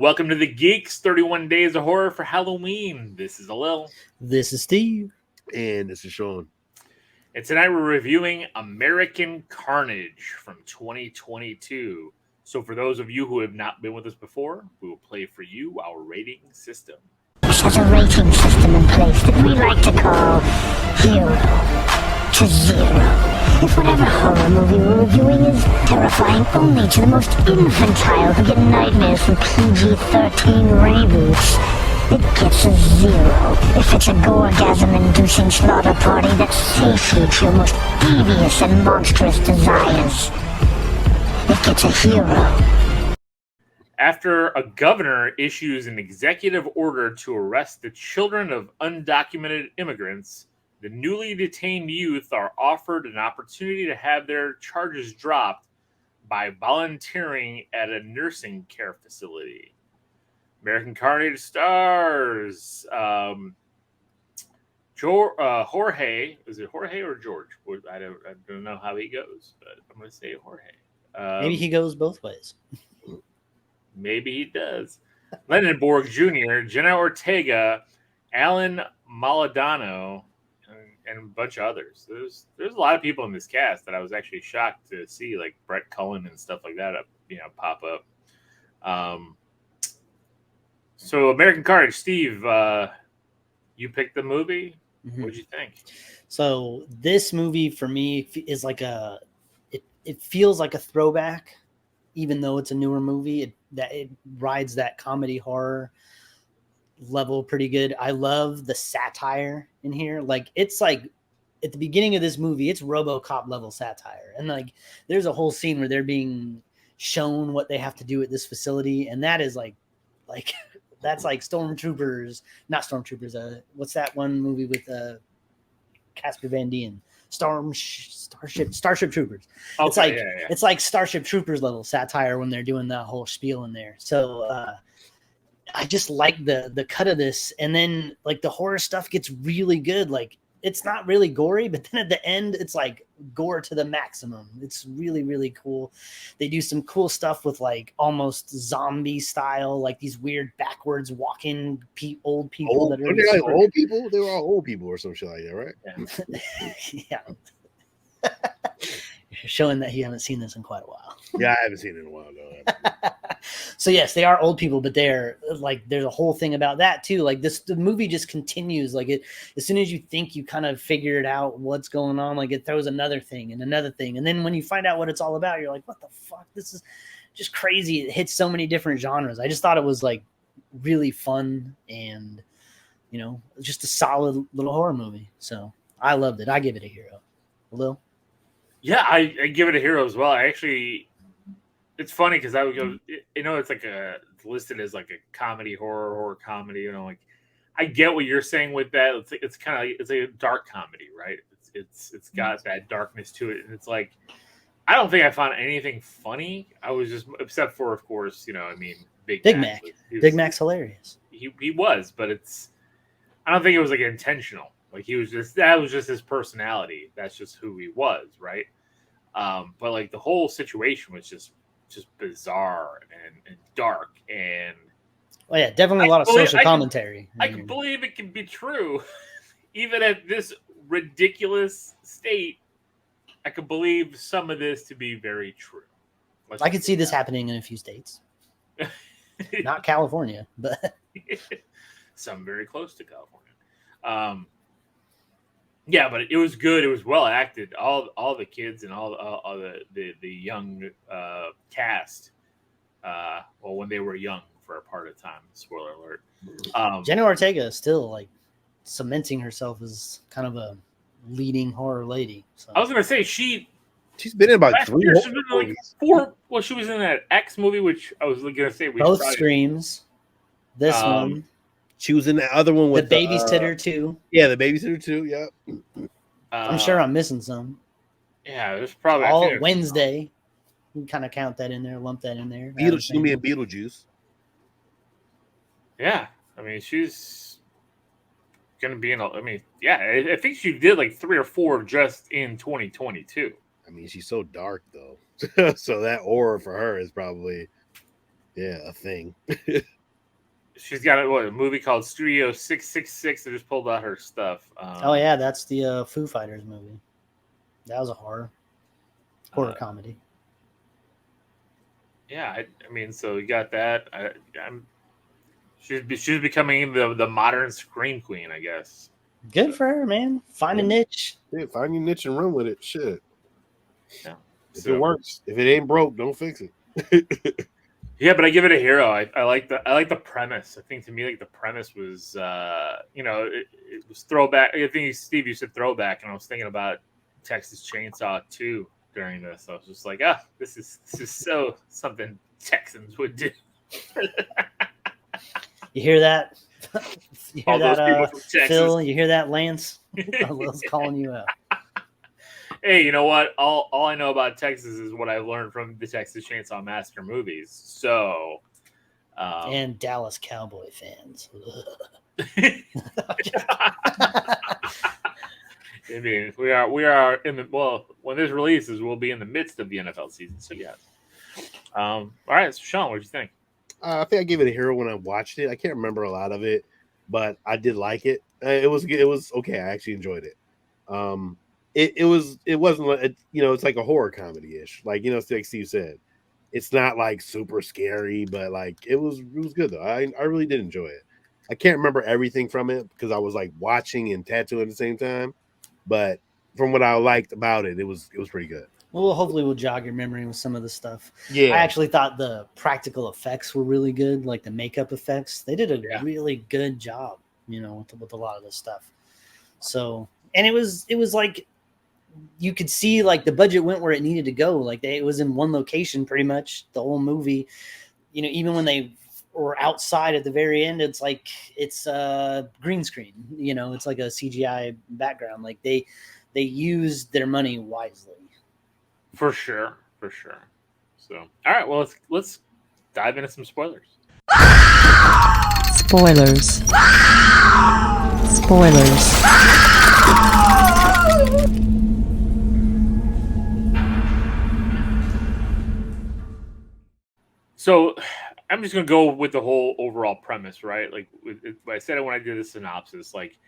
Welcome to the Geekz 31 Days of Horror for Halloween. This is Alil. This is Steve. And this is Sean. And tonight we're reviewing American Carnage from 2022. So for those of you who have not been with us before, we will play for you our rating system. This has a rating system in place that we like to call 0 to 0. If whatever horror movie we're reviewing is terrifying only to the most infantile who get nightmares from PG-13 reboots, it gets a 0. If it's a gore-gasm-inducing slaughter party that satiates your most devious and monstrous desires, it gets a hero. After a governor issues an executive order to arrest the children of undocumented immigrants, the newly detained youth are offered an opportunity to have their charges dropped by volunteering at a nursing care facility. American Carnage stars Jorge. Is it Jorge or George? I don't know how he goes, but I'm going to say Jorge. Maybe he goes both ways. Maybe he does. Lennon Borg Jr., Jenna Ortega, Alan Maladano, and a bunch of others. There's a lot of people in this cast that I was actually shocked to see, like Brett Cullen and stuff like that, pop up. So American Carnage, Steve, you picked the movie. Mm-hmm. What'd you think? So this movie for me is like it feels like a throwback, even though it's a newer movie. It rides that comedy horror level pretty good. I love the satire in here. Like, it's like at the beginning of this movie, it's RoboCop level satire, and like there's a whole scene where they're being shown what they have to do at this facility, and that is like that's like stormtroopers, not stormtroopers. What's that one movie with Casper Van Dien? Starship Troopers. Okay, it's like it's like Starship Troopers level satire when they're doing that whole spiel in there. So I just like the cut of this, and then like the horror stuff gets really good. Like, it's not really gory, but then at the end it's like gore to the maximum. It's really, really cool. They do some cool stuff with like almost zombie style, like these weird backwards walking old people. That are like old people. They were all old people or some shit like that, right? Yeah. You're showing that you haven't seen this in quite a while. Yeah, I haven't seen it in a while though. So yes, they are old people, but they're like, there's a whole thing about that too. Like the movie just continues. Like, as soon as you think you kind of figured out what's going on, like it throws another thing and another thing. And then when you find out what it's all about, you're like, what the fuck? This is just crazy. It hits so many different genres. I just thought it was like really fun and, just a solid little horror movie. So I loved it. I give it a hero. Lil? Yeah, I give it a hero as well. It's funny because I would go, it's like listed as like a comedy, horror comedy. Like, I get what you're saying with that. It's kind of it's a dark comedy, right? It's got that darkness to it, and it's like, I don't think I found anything funny. I was just, except for, of course, Big Mac. Big Mac's hilarious. He was, but I don't think it was like intentional. Like, that was just his personality. That's just who he was, right? But like the whole situation was just bizarre and dark, and definitely a lot of social commentary. I can believe it can be true. Even at this ridiculous state, I could believe some of this to be very true. I could see this happening in a few states. Not California, but some very close to California. Yeah, but it was good. It was well acted. All the kids and all the young cast. When they were young for a part of time. Spoiler alert. Jenna Ortega is still like cementing herself as kind of a leading horror lady. So. I was gonna say she's been in about 3 year, she's been in like 4. Well, she was in that X movie, which I was gonna say both Screams. This one. She was in the other one with the Babysitter too. Yeah, the Babysitter too. Yeah. I'm sure I'm missing some. Yeah, there's probably all Wednesday. You can kind of count that in there, lump that in there. She's gonna be in Beetlejuice. Yeah, she's gonna be in. I think she did like 3 or 4 just in 2022. She's so dark though, so that aura for her is probably Yeah, a thing. She's got a movie called Studio 666. I just pulled out her stuff. Oh yeah, that's the Foo Fighters movie. That was a horror comedy. Yeah, I mean, so you got that. She's becoming the modern scream queen, I guess. Good for her, man. Find a niche. Yeah, find your niche and run with it. Shit. Yeah. If it works, if it ain't broke, don't fix it. Yeah, but I give it a hero. I like the premise. I think to me, like the premise was, it was throwback. I think Steve, you said throwback, and I was thinking about Texas Chainsaw 2 during this. I was just like, this is so something Texans would do. You hear that? You hear All those people that, from Texas. Phil? You hear that, Lance? I was calling you out. Hey, you know what? All I know about Texas is what I learned from the Texas Chainsaw Massacre movies. So, and Dallas Cowboy fans. I mean, we are in the when this releases, we'll be in the midst of the NFL season. So yes. All right, so Sean, what did you think? I think I gave it a hero when I watched it. I can't remember a lot of it, but I did like it. It was okay. I actually enjoyed it. It wasn't, it's like a horror comedy ish. Like, like Steve said, it's not like super scary, but like it was good though. I really did enjoy it. I can't remember everything from it because I was like watching and tattooing at the same time, but from what I liked about it, it was pretty good. Well, hopefully we'll jog your memory with some of the stuff. Yeah, I actually thought the practical effects were really good, like the makeup effects. They did a really good job, with a lot of this stuff. So, and it was like you could see like the budget went where it needed to go. Like it was in one location pretty much the whole movie. Even when they were outside at the very end, it's like it's a green screen. It's like a CGI background. Like they used their money wisely. For sure. So, all right, well, let's dive into some spoilers. Spoilers. So, I'm just gonna go with the whole overall premise, right? Like I said it when I did the synopsis. Like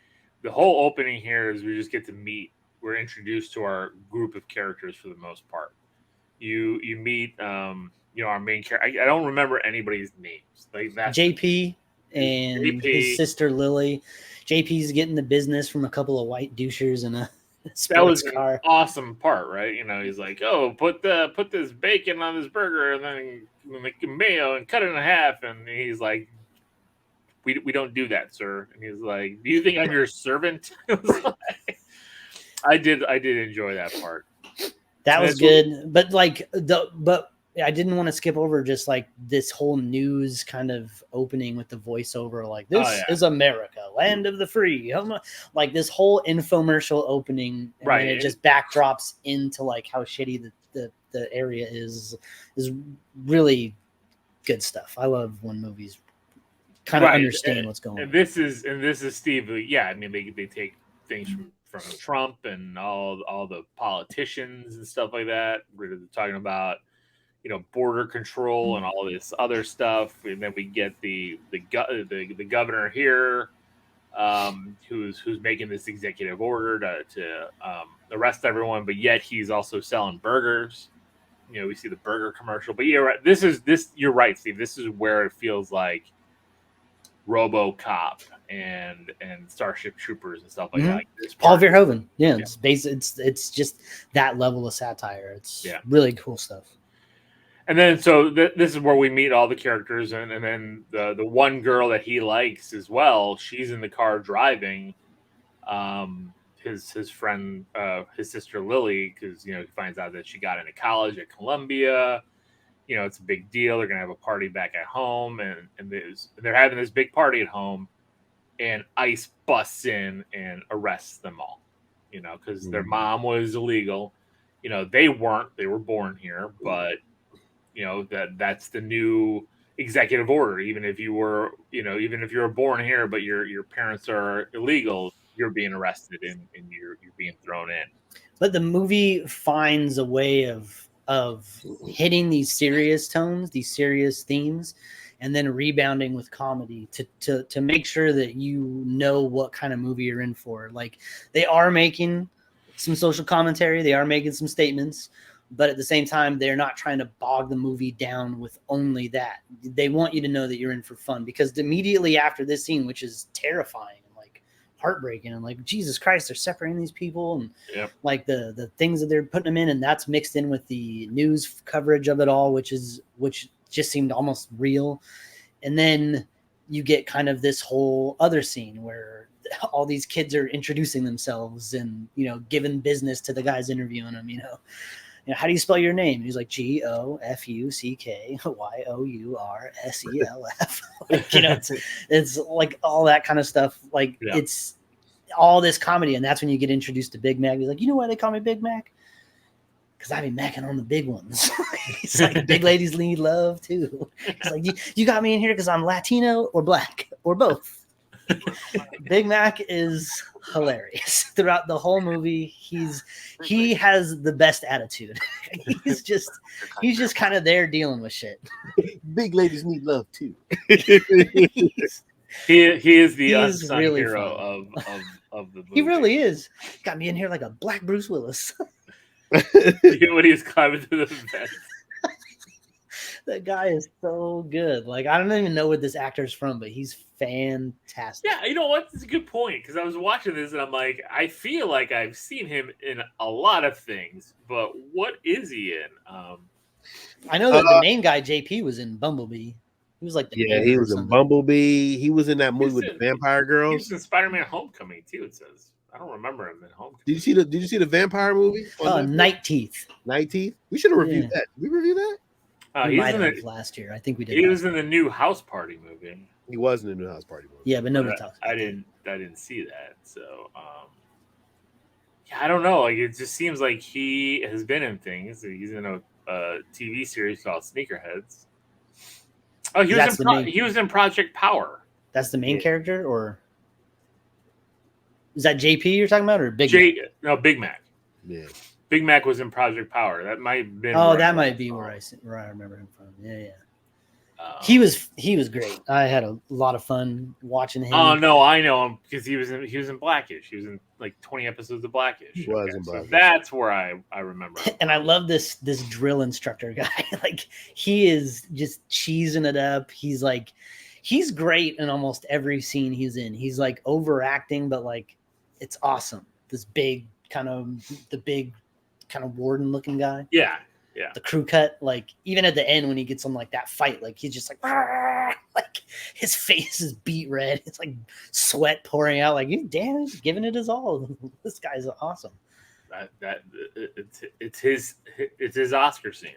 the whole opening here is we just get to meet. We're introduced to our group of characters for the most part. You meet our main character. I don't remember anybody's names. Like that's JP and his sister Lily. JP's getting the business from a couple of white douchers in a sports car. An awesome part, right? He's like, "Oh, put this bacon on this burger and then make mayo and cut it in half." And he's like, "We don't do that, sir." And he's like, "Do you think I'm your servant?" I did enjoy that part. That was good, but I didn't want to skip over just like this whole news kind of opening with the voiceover, like this is America, land of the free. Like this whole infomercial opening, and then it just backdrops into like how shitty the area is really good stuff. I love when movies kind of understand what's going on. And this is Steve. Yeah, I mean they take things from Trump and all the politicians and stuff like that. We're talking about border control and all this other stuff, and then we get the governor here, who's making this executive order to arrest everyone, but yet he's also selling burgers. We see the burger commercial, but you're right. You're right, Steve. This is where it feels like RoboCop and Starship Troopers and stuff like that. Like Paul Verhoeven. Yeah. It's just that level of satire. It's really cool stuff. And then so this is where we meet all the characters, and then the one girl that he likes as well. She's in the car driving. His friend, his sister Lily, because he finds out that she got into college at Columbia. It's a big deal. They're gonna have a party back at home, and they're having this big party at home, and ICE busts in and arrests them all. Because their mom was illegal. They weren't. They were born here, but that's the new executive order. Even if you were born here, but your parents are illegal, you're being arrested and you're being thrown in. But the movie finds a way of of hitting these serious tones, these serious themes, and then rebounding with comedy to make sure that you know what kind of movie you're in for. Like, they are making some social commentary, they are making some statements, but at the same time, they're not trying to bog the movie down with only that. They want you to know that you're in for fun, because immediately after this scene, which is terrifying and like heartbreaking, and like, Jesus Christ, they're separating these people, and like the things that they're putting them in, and that's mixed in with the news coverage of it all, which just seemed almost real. And then you get kind of this whole other scene where all these kids are introducing themselves and, you know, giving business to the guys interviewing them, you know, how do you spell your name? And he's like, GOFUCKYOURSELF. Like, you know, it's like all that kind of stuff. Like, it's all this comedy. And that's when you get introduced to Big Mac. He's like, you know why they call me Big Mac? Because I be macking on the big ones. He's like, big ladies need love too. He's like, you got me in here because I'm Latino or black or both. Big Mac is hilarious throughout the whole movie. He has the best attitude. He's just kind of there dealing with shit. Big ladies need love too. He is the unsung really hero of the movie. He really is. Got me in here like a black Bruce Willis. When he was climbing through the vent. That guy is so good. Like, I don't even know where this actor's from, but he's fantastic. Yeah, you know what? That's a good point, because I was watching this and I'm like, I feel like I've seen him in a lot of things, but what is he in? I know that the main guy, JP, was in Bumblebee. He was like he was in Bumblebee. He was in that movie with the vampire girls. He was in Spider-Man Homecoming too, it says. I don't remember him in Homecoming. Did you see the vampire movie? Night Teeth. Night Teeth? We should have reviewed that. Did we review that? We might have last year. I think we did. He was in the new House Party movie. He was in the new House Party movie. Yeah, but nobody talks about I didn't see that. So yeah, I don't know. Like, it just seems like he has been in things. He's in a TV series called Sneakerheads. Oh, he was in Project Power. That's the main character, or is that JP you're talking about, or Big Mac? No, Big Mac. Yeah. Big Mac was in Project Power. That might have been. Oh, that might be where I remember him from. Yeah. He was great. I had a lot of fun watching him. Oh no, I know him because he was in Blackish. He was in like 20 episodes of Blackish. He was in Blackish. So that's where I remember him. And I love this drill instructor guy. Like, he is just cheesing it up. He's great in almost every scene he's in. He's like overacting, but like, it's awesome. The big kind of warden looking guy. Yeah. The crew cut, like, even at the end when he gets on like that fight, like, he's just like his face is beat red. It's like sweat pouring out. Like, damn, he's giving it his all. This guy's awesome. It's his Oscar scene.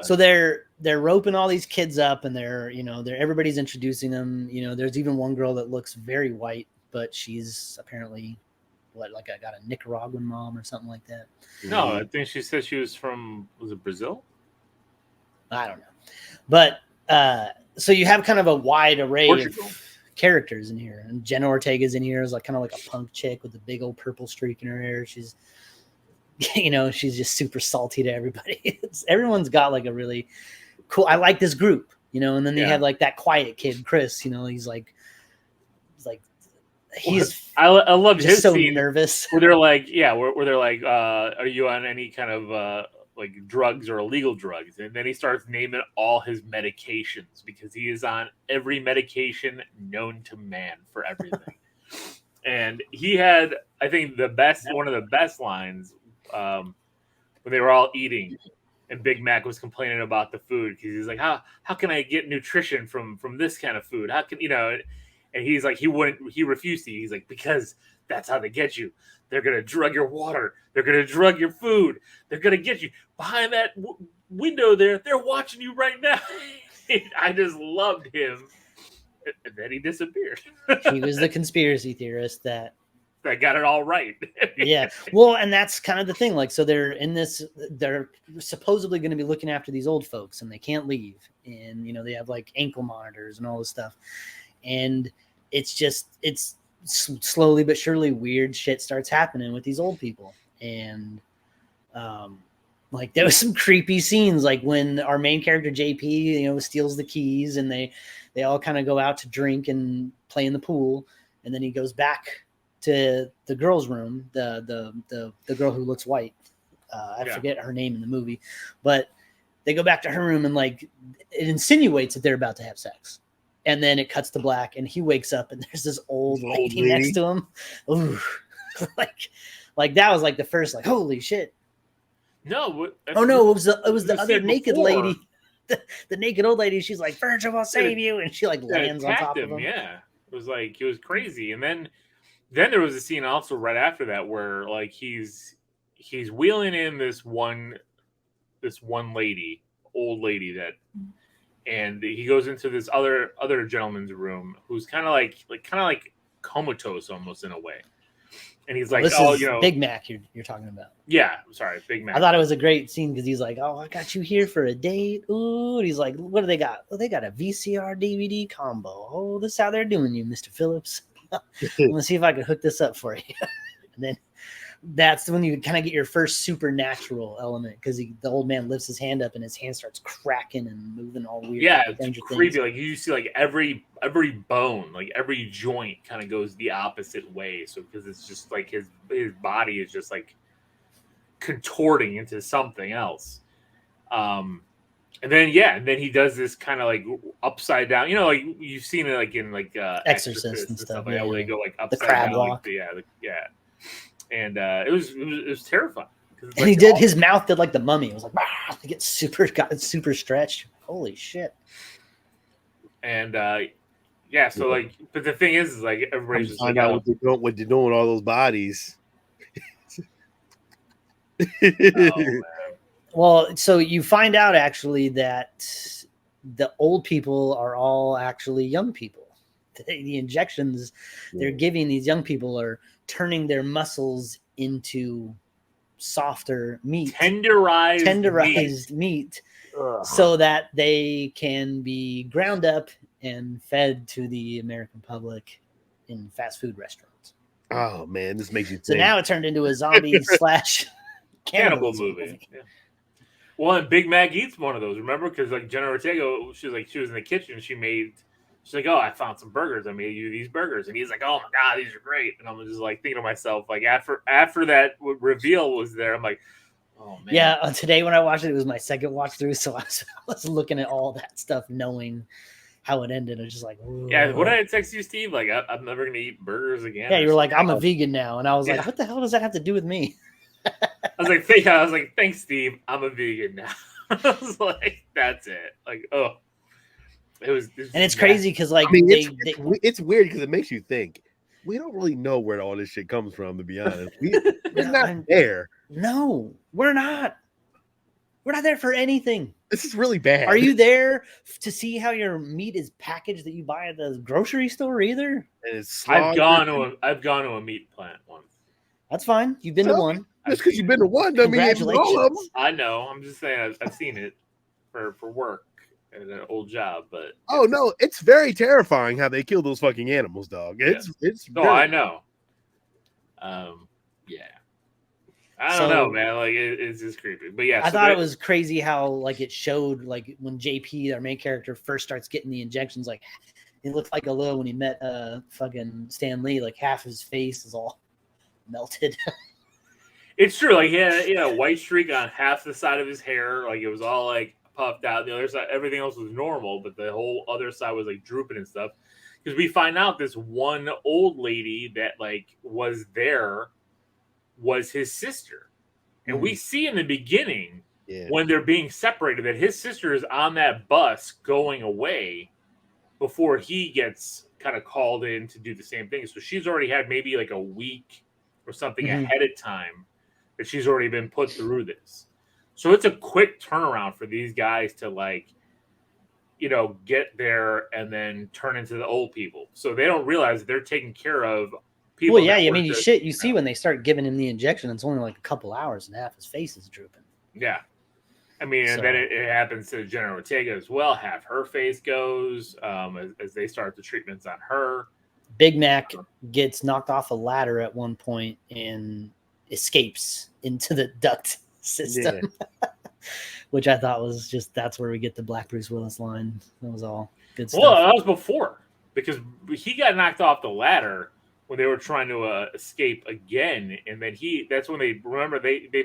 So they're roping all these kids up, and everybody's introducing them. You know, there's even one girl that looks very white, but she's apparently got a Nicaraguan mom or something like that. No, I think she said she was from, was it Brazil? I don't know. But so you have kind of a wide array of characters in here. And Jenna Ortega's in here is like kind of like a punk chick with a big old purple streak in her hair. She's, she's just super salty to everybody. Everyone's got like a really cool, I like this group, and then they have like that quiet kid, Chris, I love his so scene nervous where they're like, are you on any kind of like drugs or illegal drugs? And then he starts naming all his medications because he is on every medication known to man for everything. And he had, I think, one of the best lines when they were all eating and Big Mac was complaining about the food because he's like, how can I get nutrition from this kind of food? How can, and he's like, he refused to eat. He's like, because that's how they get you. They're going to drug your water. They're going to drug your food. They're going to get you behind that window there. They're watching you right now. I just loved him. And then he disappeared. He was the conspiracy theorist that got it all right. Yeah. Well, and that's kind of the thing. Like, so they're supposedly going to be looking after these old folks and they can't leave. And, they have like ankle monitors and all this stuff. And it's slowly but surely weird shit starts happening with these old people. And Like there was some creepy scenes, like when our main character JP, steals the keys, and they all kind of go out to drink and play in the pool, and then he goes back to the girl's room, the girl who looks white. I forget her name in the movie, but they go back to her room and like it insinuates that they're about to have sex. And then it cuts to black and he wakes up and there's this old lady next to him. Ooh. like that was like the first like, holy shit. No. It was the other naked lady. The naked old lady. She's like, Virgil will save you. And she like lands on top of him. Yeah. It was crazy. And then there was a scene also right after that where like he's wheeling in this one lady, old lady and he goes into this other gentleman's room who's kind of like comatose almost in a way. And he's like, Big Mac you're talking about. Yeah, sorry, Big Mac. I thought it was a great scene because he's like, oh, I got you here for a date. Ooh, and he's like, what do they got? Well, they got a VCR DVD combo. Oh, this is how they're doing you, Mr. Phillips. Let's see if I can hook this up for you. And then that's when you kind of get your first supernatural element because the old man lifts his hand up and his hand starts cracking and moving all weird. Yeah, it's creepy. Like you see, like every bone, like every joint, kind of goes the opposite way. So because it's just like his body is just like contorting into something else. And then he does this kind of like upside down. Like you've seen it like in like Exorcist and stuff like that, where they go like upside the crab down. walk. Yeah. And it was terrifying. And like, he did his mouth did like the mummy. It was like got super stretched. Holy shit! And so like, but the thing is like everybody's just find like, out what they're doing with all those bodies. Well, so you find out actually that the old people are all actually young people. The injections they're giving these young people are turning their muscles into softer meat, tenderized meat, so that they can be ground up and fed to the American public in fast food restaurants. Oh man, this makes you so think. Now it turned into a zombie / cannibal movie. Yeah. Well, and Big Mac eats one of those. Remember, because like Jenna Ortega, she was in the kitchen. She's like, oh, I found some burgers. I made you these burgers. And he's like, oh my God, these are great. And I'm just like thinking to myself, like after that reveal was there, I'm like, oh man. Yeah, today when I watched it was my second watch through. So I was looking at all that stuff, knowing how it ended. I was just like, whoa. Yeah, what did I text you, Steve? Like, I'm never going to eat burgers again. Yeah, you were like, I'm a vegan now. And I was like, what the hell does that have to do with me? I was like, thanks, Steve. I'm a vegan now. I was like, that's it. Like, oh. And it's crazy because like it's weird because it makes you think we don't really know where all this shit comes from, to be honest. We're not there. No, we're not there for anything. This is really bad. Are you there to see how your meat is packaged that you buy at the grocery store either? And I've gone to a meat plant once. That's fine. You've been to one. Just because you've been to one doesn't mean you've all of them. I know. I'm just saying I've seen it for work. At an old job, but no, it's very terrifying how they kill those fucking animals, dog. It's I know. Yeah, I don't know, man. Like it's just creepy, but yeah. I thought it was crazy how like it showed like when JP, our main character, first starts getting the injections. Like it looked like a little when he met fucking Stan Lee. Like half his face is all melted. It's true. Like he had a white streak on half the side of his hair. Like it was all like puffed out. The other side, everything else was normal, but the whole other side was like drooping and stuff. Because we find out this one old lady that like was there was his sister, and we see in the beginning when they're being separated that his sister is on that bus going away before he gets kind of called in to do the same thing. So she's already had maybe like a week or something ahead of time that she's already been put through this. So it's a quick turnaround for these guys to like, get there and then turn into the old people. So they don't realize that they're taking care of people. Well, yeah, I mean, you see when they start giving him the injection, it's only like a couple hours and half his face is drooping. Yeah. I mean, and then it happens to Jenna Ortega as well. Half her face goes as they start the treatments on her. Big Mac gets knocked off a ladder at one point and escapes into the duct. system. Which I thought was just, that's where we get the Black Bruce Willis line. That was all good stuff. Well, that was before, because he got knocked off the ladder when they were trying to escape again, and then that's when they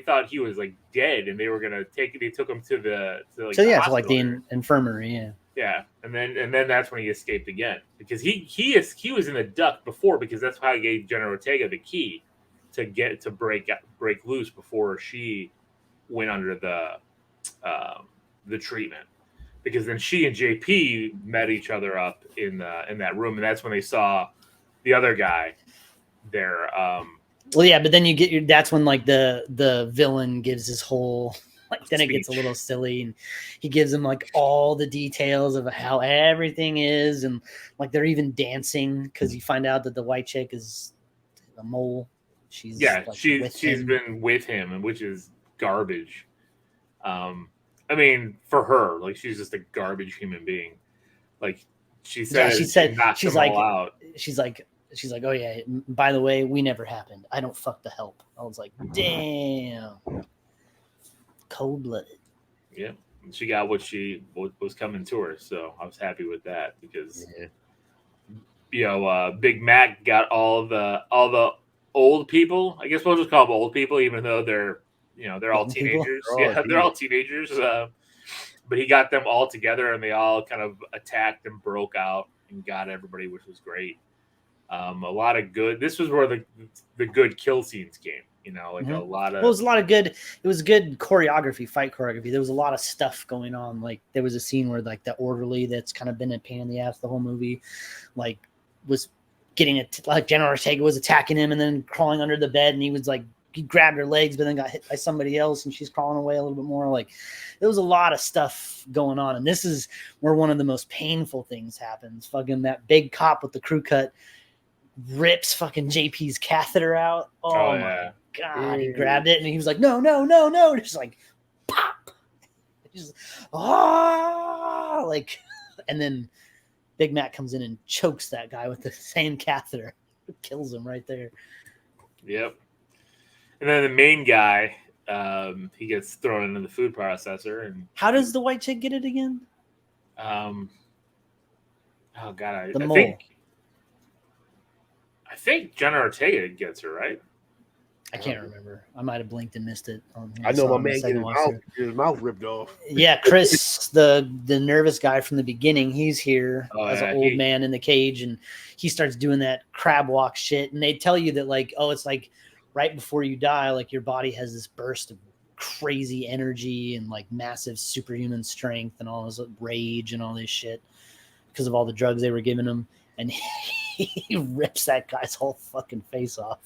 thought he was like dead, and they were gonna they took him to the infirmary, yeah, and then that's when he escaped again, because he was in the duct before, because that's how he gave Jenna Ortega the key to break loose before she went under the treatment, because then she and JP met each other up in that room, and that's when they saw the other guy there. Well, yeah, but then you get that's when like the villain gives his whole then it gets a little silly, and he gives them like all the details of how everything is, and like they're even dancing because you find out that the white chick is a mole. She's been with him, which is garbage. I mean, for her, like, she's just a garbage human being. Like, she's like, oh yeah, by the way, we never happened. I don't fuck the help. I was like, damn, cold-blooded. Yeah, she got what was coming to her, so I was happy with that, because Big Mac got all the old people. I guess we'll just call them old people, even though they're all teenagers. They're all teenagers. But he got them all together, and they all kind of attacked and broke out and got everybody, which was great. A lot of good. This was where the good kill scenes came. A lot of. Well, it was a lot of good. It was good choreography, fight choreography. There was a lot of stuff going on. Like there was a scene where like the orderly that's kind of been a pain in the ass the whole movie, like was getting it. Like Jenna Ortega was attacking him and then crawling under the bed, and he was like. He grabbed her legs, but then got hit by somebody else, and she's crawling away a little bit more. Like there was a lot of stuff going on, and this is where one of the most painful things happens. Fucking that big cop with the crew cut rips fucking JP's catheter out. Oh my god! He grabbed it, and he was like, "No, no, no, no!" And just like pop. Just like, and then Big Mac comes in and chokes that guy with the same catheter, kills him right there. Yep. And then the main guy, he gets thrown into the food processor. And how does the white chick get it again? Oh god, I think Jenna Ortega gets her, right. I can't remember. I might have blinked and missed it. I know my man get his mouth ripped off. Yeah, Chris, the nervous guy from the beginning, he's here as an old man in the cage, and he starts doing that crab walk shit. And they tell you that like, it's like. Right before you die, like your body has this burst of crazy energy and like massive superhuman strength and all this rage and all this shit because of all the drugs they were giving him. And he rips that guy's whole fucking face off.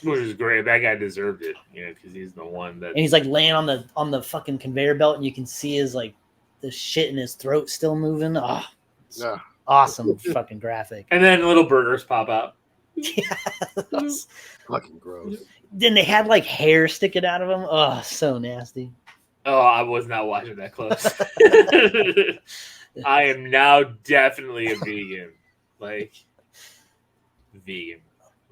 Which is great. That guy deserved it, because he's the one that. And he's like laying on the fucking conveyor belt, and you can see his like the shit in his throat still moving. Awesome fucking graphic. And then little burgers pop out. Yeah, fucking gross. Then they had like hair sticking out of them. Oh, so nasty. Oh, I was not watching that close. I am now definitely a vegan. Like vegan.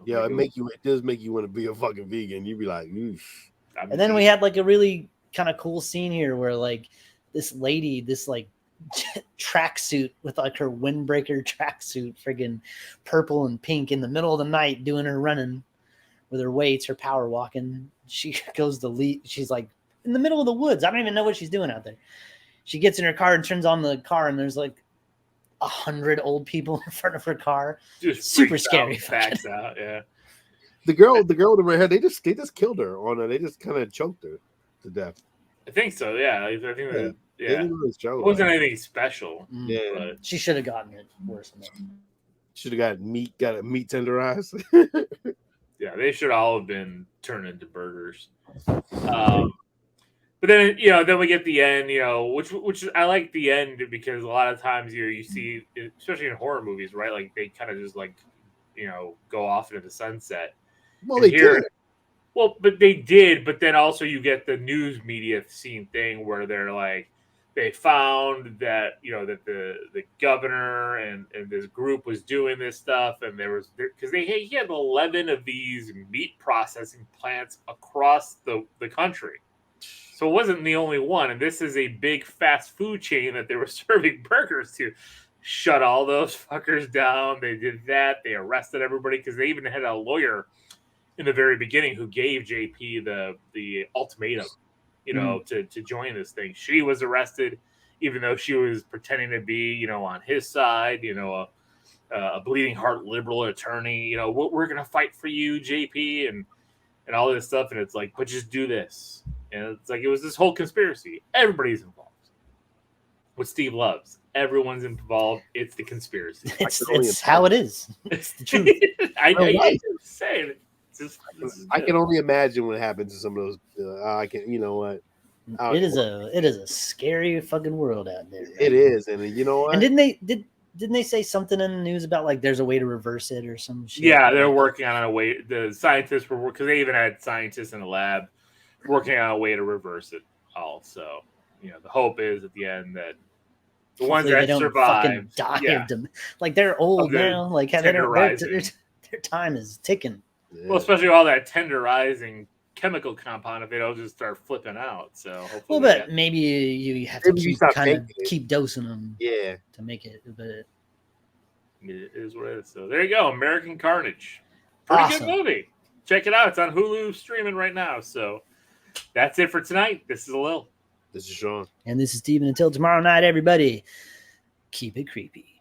Yeah, it does make you want to be a fucking vegan. You'd be like, oof. And then we had like a really kind of cool scene here where like this lady, this like tracksuit with like her windbreaker tracksuit, friggin' purple and pink in the middle of the night doing her running with her weights, her power walking. She goes to lead. She's like in the middle of the woods. I don't even know what she's doing out there. She gets in her car and turns on the car, and there's like 100 old people in front of her car. Just super scary. Backs out, yeah. The girl with the red hair, they just killed her they just kind of choked her to death. I think so, yeah. I think that, yeah. It wasn't anything special. Yeah. But she should have gotten it worse enough. Should have got meat tenderized. Yeah, they should all have been turned into burgers. But then then we get the end, which I like the end because a lot of times you see, especially in horror movies, right? Like they kind of just like go off into the sunset. Well, they did. Well, but they did. But then also you get the news media scene thing where they're like, they found that that the governor and this group was doing this stuff, and because he had 11 of these meat processing plants across the country. So it wasn't the only one, and this is a big fast food chain that they were serving burgers to. Shut all those fuckers down. They did that. They arrested everybody because they even had a lawyer in the very beginning who gave JP the ultimatum, to join this thing. She was arrested, even though she was pretending to be, on his side, a bleeding heart liberal attorney. We're gonna fight for you, JP, and all this stuff. And it's like, but just do this. And it's like it was this whole conspiracy. Everybody's involved. What Steve loves. Everyone's involved. It's the conspiracy. It's how it is. It's the truth. I just saying. I can only imagine what happens to some of those. I can, you know what? It is a scary fucking world out there. Right? It is, and you know what? And didn't they say something in the news about like there's a way to reverse it or some shit? Yeah, they're working on a way. The scientists were because they even had scientists in the lab working on a way to reverse it all. So the hope is at the end that the ones that don't survive die of them. Like they're old now. Like their time is ticking. Yeah. Well, especially all that tenderizing chemical compound, if they don't just start flipping out. So hopefully, well, but maybe you have to keep dosing them. Yeah, to make it. But it is what it is. So there you go, American Carnage. Pretty good movie. Check it out. It's on Hulu streaming right now. So that's it for tonight. This is Lil. This is Sean. And this is Steven. Until tomorrow night, everybody, keep it creepy.